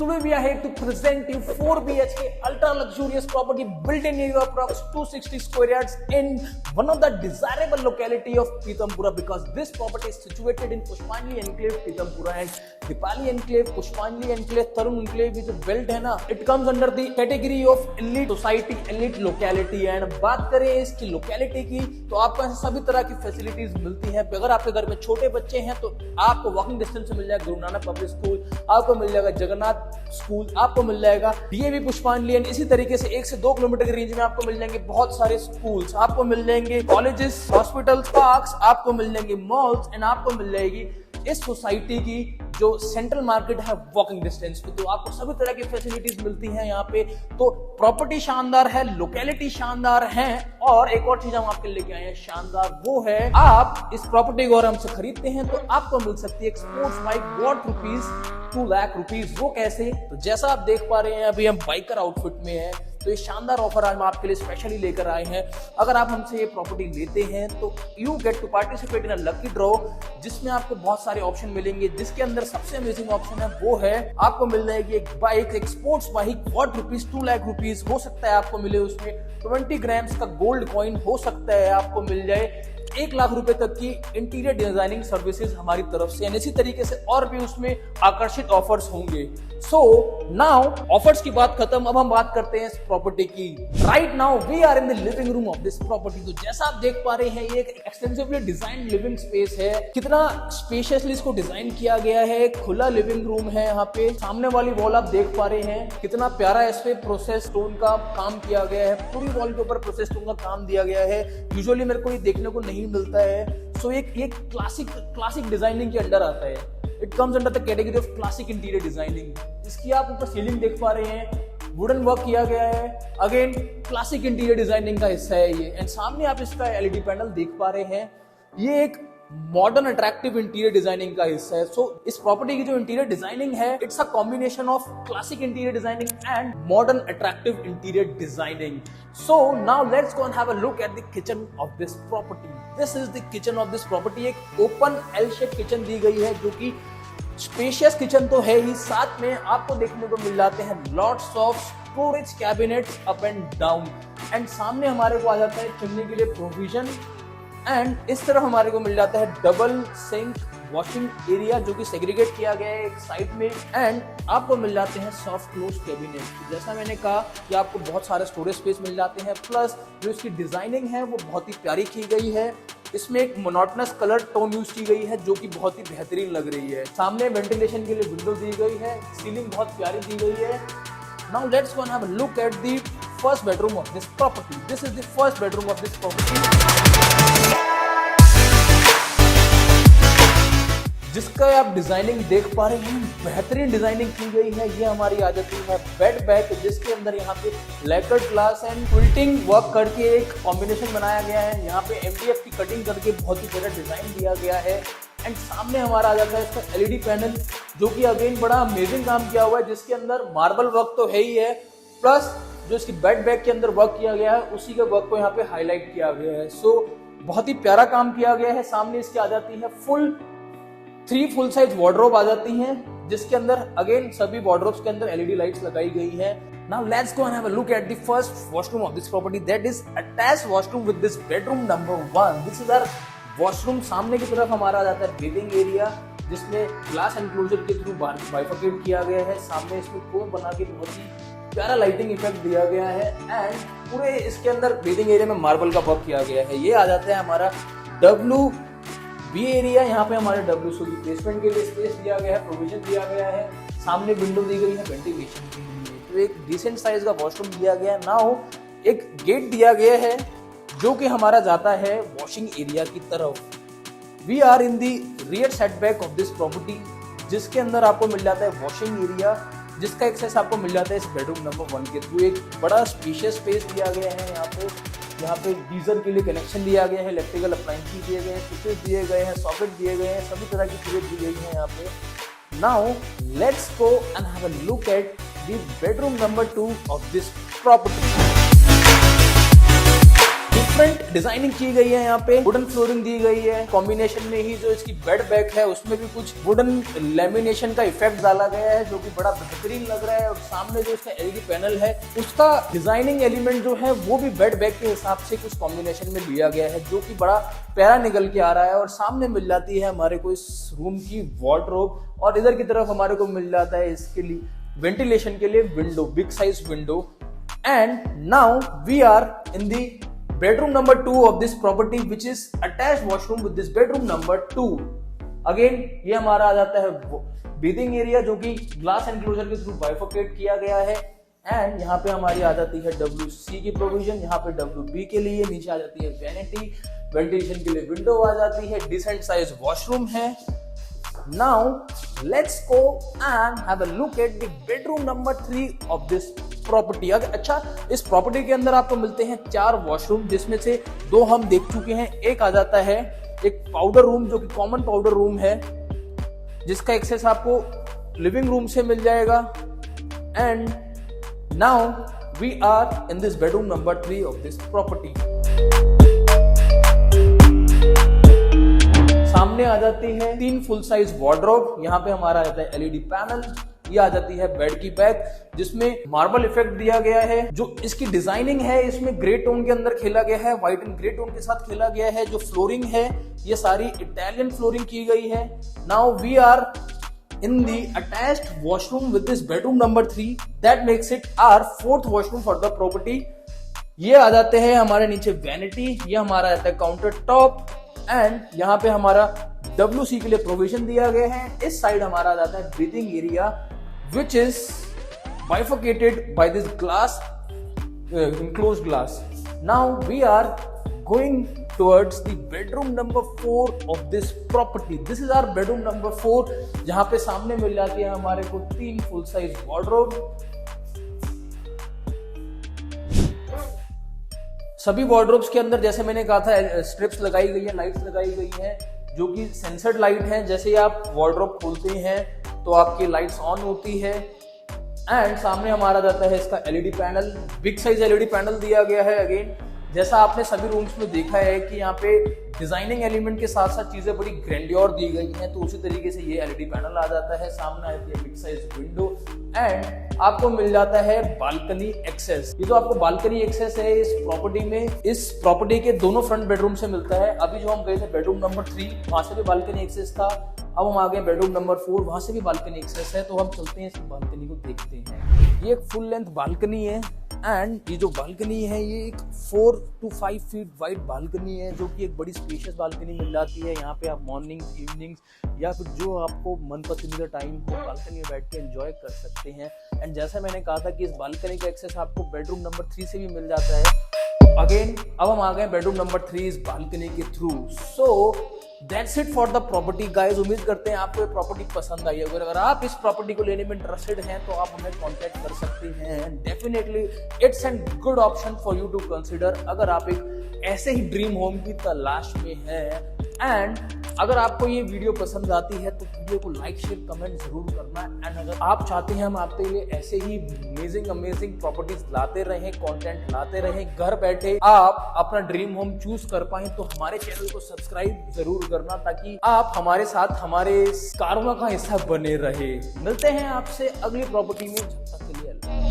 Today we are here to present you 4 BHK ultra luxurious property built in area approx 260 square yards in one of the desirable locality of Pitampura, because this property is situated in Pushpanjali Enclave, Pitampura, and Dipali Enclave, Pushpanjali Enclave, Tarun Enclave is built है ना, it comes under the category of elite society, elite locality. and बात करें इसकी locality की तो आपको ऐसे सभी तरह की फैसिलिटीज मिलती हैं। अगर आपके घर में छोटे बच्चे हैं तो आपको वॉकिंग डिस्टेंस से मिल जाएगा गुरु नानक पब्लिक स्कूल, आपको मिल जाएगा जगन्नाथ स्कूल, आपको मिल जाएगा डीएवी पुष्पांजलि, एंड इसी तरीके से 1 से 2 किलोमीटर की रेंज में आपको मिल जाएंगे बहुत सारे स्कूल्स, आपको मिल जाएंगे कॉलेजेस, हॉस्पिटल्स, पार्क्स, आपको मिल जाएंगे मॉल्स, एंड आपको मिल जाएगी इस सोसाइटी की जो सेंट्रल मार्केट है वॉकिंग डिस्टेंस पे। तो आपको सभी तरह की फैसिलिटीज मिलती हैं यहाँ पे। तो प्रॉपर्टी शानदार है, लोकेलिटी शानदार है, और एक और चीज हम आपके लेके आए हैं शानदार, वो है आप इस प्रॉपर्टी को अगर हमसे खरीदते हैं तो आपको मिल सकती है एक स्पोर्ट्स बाइक वर्थ ₹2 लाख। वो कैसे? तो जैसा आप देख पा रहे हैं अभी हम बाइकर आउटफिट में है, तो ये शानदार ऑफर आज हम आपके लिए स्पेशली लेकर आए हैं। अगर आप हमसे ये प्रॉपर्टी लेते हैं तो you get to participate in a lucky draw, जिसमें आपको बहुत सारे ऑप्शन मिलेंगे, जिसके अंदर सबसे अमेजिंग ऑप्शन है वो है आपको मिल जाएगी एक बाइक, एक स्पोर्ट्स बाइक वर्थ ₹2 लाख। हो सकता है आपको मिले उसमें 20 ग्राम्स का गोल्ड कॉइन, हो सकता है आपको मिल जाए 1 लाख रुपए तक की इंटीरियर डिजाइनिंग सर्विसेज हमारी तरफ से, इसी तरीके से और भी उसमें आकर्षित ऑफर्स होंगे। सो नाउ ऑफर्स की बात खत्म, अब हम बात करते हैं इस प्रॉपर्टी की। Right now we are in the living room of this property. तो जैसा आप देख पा रहे हैं ये एक एक्सटेंसिवली डिजाइन लिविंग स्पेस है। कितना स्पेशियसली इसको डिजाइन किया गया है, एक खुला लिविंग रूम है यहाँ पे। सामने वाली वॉल आप देख पा रहे हैं कितना प्यारा इस पे प्रोसेस स्टोन का काम किया गया है। पूरी वॉल के ऊपर प्रोसेस स्टोन का काम दिया गया है, यूजुअली मेरे को ये देखने को नहीं मिलता है। सो ये क्लासिक डिजाइनिंग के अंडर आता है। It comes under the category of classic interior designing. इसकी आप ऊपर सीलिंग देख पा रहे हैं, वुडन वर्क किया गया है, अगेन क्लासिक इंटीरियर डिजाइनिंग का हिस्सा है ये। एंड सामने आप इसका एलईडी पैनल देख पा रहे हैं, ये एक मॉडर्न अट्रैक्टिव इंटीरियर डिजाइनिंग का हिस्सा है। सो इस प्रॉपर्टी की जो इंटीरियर डिजाइनिंग है, it's a combination of classic interior designing and modern attractive interior designing. So now let's go and have a look at the kitchen of this property. This is the kitchen of this property. एक open L shape kitchen दी गई है, जो कि spacious kitchen तो है ही, साथ में आपको देखने को मिल जाते हैं lots of storage cabinets up and down, and सामने हमारे को आ जाता है चुनने के लिए प्रोविजन, एंड इस तरफ हमारे को मिल जाता है डबल सिंक वॉशिंग एरिया, जो कि सेग्रीगेट किया गया है एक साइड में, एंड आपको मिल जाते हैं सॉफ्ट क्लोज कैबिनेट। जैसा मैंने कहा कि आपको बहुत सारे स्टोरेज स्पेस मिल जाते हैं, प्लस जो इसकी डिजाइनिंग है वो बहुत ही प्यारी की गई है। इसमें एक मोनोटोनस कलर टोन यूज की गई है, जो कि बहुत ही बेहतरीन लग रही है। सामने वेंटिलेशन के लिए विंडो दी गई है, सीलिंग बहुत प्यारी दी गई है। Now let's go and have a look at the first bedroom of this property. This is the first bedroom of this property, जिसका आप डिजाइनिंग देख पा रहे हैं, बेहतरीन डिजाइनिंग की गई है। ये हमारी आ जाती है बेड बैक, जिसके अंदर यहाँ पे लैकर्ड ग्लास एंड क्विल्टिंग वर्क करके एक कॉम्बिनेशन बनाया गया है। यहाँ पे एमडीएफ की कटिंग करके बहुत ही प्यारा डिजाइन दिया गया है। एंड सामने हमारा आ जाता है इसका एलईडी पैनल, जो कि अगेन बड़ा अमेजिंग काम किया हुआ है, जिसके अंदर मार्बल वर्क तो है ही है, प्लस जो इसकी बेड बैक के अंदर वर्क किया गया है उसी के वर्क को यहाँ पे हाईलाइट किया गया है। सो बहुत ही प्यारा काम किया गया है। सामने इसकी आ जाती है 3 फुल साइज वार्डरोब आ जाती हैं, जिसके अंदर अगेन सभी वार्डरोब्स के अंदर एलईडी लाइट्स लगाई गई है। Now let's go and have a look at the first washroom of this property, that is attached washroom with this bedroom number 1। This is our washroom. सामने की तरफ हमारा आ जाता है बेथिंग एरिया, जिसमें ग्लास एनक्लोजर के थ्रू बाइफरकेट किया गया है। सामने इसमें कोन बना के बहुत ही प्यारा लाइटिंग इफेक्ट दिया गया है, एंड पूरे इसके अंदर बेथिंग एरिया में मार्बल का वर्क किया गया है। ये आ जाता है हमारा WB एरिया। यहाँ पे हमारे WC प्लेसमेंट के लिए स्पेस दिया गया है, प्रोविजन दिया गया है। सामने विंडो दी गई है वेंटिलेशन के लिए, तो एक डिसेंट साइज का वॉशरूम दिया गया है। नाउ एक गेट दिया गया है, जो कि हमारा जाता है वॉशिंग एरिया की तरफ। We are in the rear setback of this property, जिसके अंदर आपको मिल जाता है वॉशिंग एरिया, जिसका एक्सेस आपको मिल जाता है इस बेडरूम नंबर 1 के थ्रू। एक बड़ा स्पेशियस स्पेस दिया गया है यहाँ पे गीजर के लिए कनेक्शन दिया गया है, इलेक्ट्रिकल अप्लायंसेस दिए गए हैं, स्विचेस दिए गए हैं, सॉकेट दिए गए हैं, सभी तरह की चीजें दी गई हैं यहाँ पे। Now let's go and have a look at the bedroom number 2 of this property. Different designing की गई है, यहाँ पे वुडन फ्लोरिंग दी गई है, कॉम्बिनेशन में ही जो इसकी बेड बैक है उसमें भी कुछ वुडन लेमिनेशन का इफेक्ट डाला गया है जो कि बड़ा बेहतरीन लग रहा है। और सामने जो इसका एलईडी पैनल है उसका डिजाइनिंग एलिमेंट जो है वो भी बेड बैक के हिसाब से कुछ कॉम्बिनेशन में लिया गया है जो कि बड़ा प्यारा निकल के आ रहा है। और सामने मिल जाती है हमारे को इस रूम की वार्डरोब और इधर की तरफ हमारे को मिल जाता है इसके लिए वेंटिलेशन के लिए window, big size window. And now we are in the bedroom number 2 of this property, which is attached washroom with this bedroom number 2. Again, ये हमारा आ जाता है breathing area जो कि glass enclosure के थ्रू bifurcate किया गया है। एंड यहाँ पे हमारी आ जाती है WC की प्रोविजन, यहाँ पे WB के लिए, नीचे आ जाती है वैनिटी, वेंटिलेशन के लिए विंडो आ जाती है, डिसेंट साइज वॉशरूम है। Now let's go and have a look at the bedroom number 3 of this property. अच्छा, इस प्रॉपर्टी के अंदर आपको मिलते हैं 4 वॉशरूम जिसमें से 2 हम देख चुके हैं। एक आ जाता है एक पाउडर रूम जो कि कॉमन पाउडर रूम है जिसका एक्सेस आपको लिविंग रूम से मिल जाएगा। And now we are in this bedroom number 3 of this property. सामने आ जाती है 3 फुल साइज वार्डरोब, यहाँ पे हमारा आ जाता है एलईडी पैनल, ये आ जाती है बेड की बैक जिसमें मार्बल इफेक्ट दिया गया है। जो इसकी डिजाइनिंग है इसमें ग्रे टोन के अंदर खेला गया है, व्हाइट एंड ग्रे टोन के साथ खेला गया है। जो फ्लोरिंग है ये सारी इटालियन फ्लोरिंग की गई है। Now we are in the attached washroom with this bedroom number 3 that makes it our 4th washroom for the property. ये आ जाते हैं हमारे नीचे वैनिटी, ये हमारा आता है काउंटर टॉप एंड यहाँ पे हमारा WC के लिए प्रोविजन दिया गया है। इस साइड हमारा जाता है breathing area which is bifurcated by this glass, enclosed glass. Now we are going towards the bedroom number 4 of this property. This is our bedroom number 4 जहां पे सामने मिल जाती है हमारे को 3 फुल साइज वार्डरोब। सभी वार्डरोब्स के अंदर जैसे मैंने कहा था स्ट्रिप्स लगाई गई है, लाइट्स लगाई गई है जो कि सेंसर्ड लाइट है। जैसे ही आप वार्डरोब खोलते हैं तो आपकी लाइट्स ऑन होती है। एंड सामने हमारा जाता है इसका LED panel, big size LED panel दिया गया है। अगेन जैसा आपने सभी रूम्स में देखा है कि यहाँ पे डिजाइनिंग एलिमेंट के साथ साथ चीजें बड़ी ग्रैंडियोर दी गई हैं, तो उसी तरीके से ये एलईडी पैनल आ जाता है। सामने आती है बिग साइज विंडो एंड आपको मिल जाता है बालकनी एक्सेस। ये जो आपको बालकनी एक्सेस है इस प्रॉपर्टी में, इस प्रॉपर्टी के दोनों फ्रंट बेडरूम से मिलता है। अभी जो हम गए थे बेडरूम नंबर 3 वहां से भी बालकनी एक्सेस था, अब हम आ गए बेडरूम नंबर 4 वहां से भी बालकनी एक्सेस है। तो हम चलते हैं इस बालकनी को देखते हैं। ये एक फुल लेंथ बालकनी है एंड ये जो बालकनी है ये एक 4 to 5 फीट वाइड बालकनी है जो कि एक बड़ी स्पेशियस बालकनी मिल जाती है। यहाँ पे आप मॉर्निंग, इवनिंग्स या फिर जो आपको मन पसंदीदा टाइम हो बालकनी में बैठ के एंजॉय कर सकते हैं। एंड जैसा मैंने कहा था कि इस बालकनी का एक्सेस आपको बेडरूम नंबर 3 से भी मिल जाता है। अगेन अब हम आ गए बेडरूम नंबर 3 इस बालकनी के through. So that's it for the property guys. उम्मीद करते हैं आपको ये प्रॉपर्टी पसंद आई। अगर आप इस प्रॉपर्टी को लेने में इंटरेस्टेड हैं तो आप हमें कांटेक्ट कर सकते हैं। Definitely it's an good option for you to consider अगर आप एक ऐसे ही ड्रीम होम की तलाश में हैं। एंड अगर आपको ये वीडियो पसंद आती है तो वीडियो को लाइक, शेयर, कमेंट जरूर करना। एंड अगर आप चाहते हैं हम आपके लिए ऐसे ही अमेजिंग प्रॉपर्टीज लाते रहें, कंटेंट लाते रहें, घर बैठे आप अपना ड्रीम होम चूज कर पाए, तो हमारे चैनल को सब्सक्राइब जरूर करना ताकि आप हमारे साथ हमारे कारवां का हिस्सा बने रहे। मिलते हैं आपसे अगली प्रॉपर्टी में, जब तक के लिए